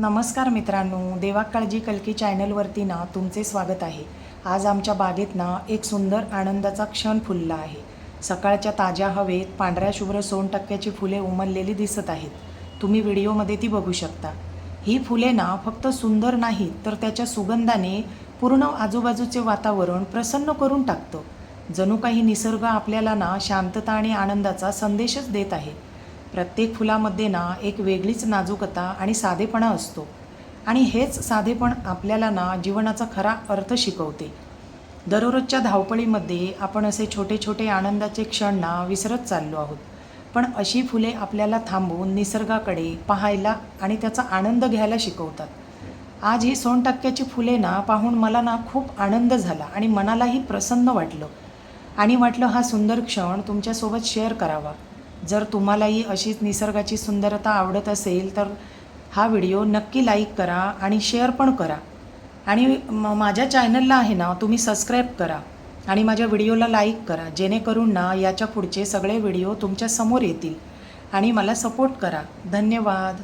नमस्कार मित्रांनो, देवा काळजी कल्की चॅनलवरती ना तुमचे स्वागत आहे। आज आमच्या बागेत ना एक सुंदर आनंदाचा क्षण फुलला आहे। सकाळच्या ताज्या हवेत पांढऱ्या शुभ्र सोनटक्क्याची फुले उमललेली दिसत आहेत। तुम्ही व्हिडिओमध्ये ती बघू शकता। ही फुले ना फक्त सुंदर नाहीत तर त्याच्या सुगंधाने पूर्ण आजूबाजूचे वातावरण प्रसन्न करून टाकतं। जणू काही निसर्ग आपल्याला ना शांतता आणि आनंदाचा संदेशच देत आहे। प्रत्येक फुलामध्ये ना एक वेगळीच नाजूकता आणि साधेपणा असतो आणि हेच साधेपण आपल्याला ना जीवनाचा खरा अर्थ शिकवते। दररोजच्या धावपळीमध्ये आपण असे छोटे छोटे आनंदाचे क्षण ना विसरत चाललो आहोत, पण अशी फुले आपल्याला थांबून निसर्गाकडे पाहायला आणि त्याचा आनंद घ्यायला शिकवतात। आज ही सोनटक्क्याची फुले ना पाहून मला ना खूप आनंद झाला आणि मनालाही प्रसन्न वाटलं आणि वाटलं हा सुंदर क्षण तुमच्यासोबत शेअर करावा। जर तुम्हालाही अशीच निसर्गाची सुंदरता आवडत असेल तर हा व्हिडिओ नक्की लाईक करा आणि शेअर पण करा आणि माझ्या चॅनलला आहे ना तुम्ही सबस्क्राईब करा आणि माझ्या व्हिडिओला लाईक करा, जेणेकरून ना याच्या पुढचे सगळे व्हिडिओ तुमच्या समोर येतील आणि मला सपोर्ट करा। धन्यवाद।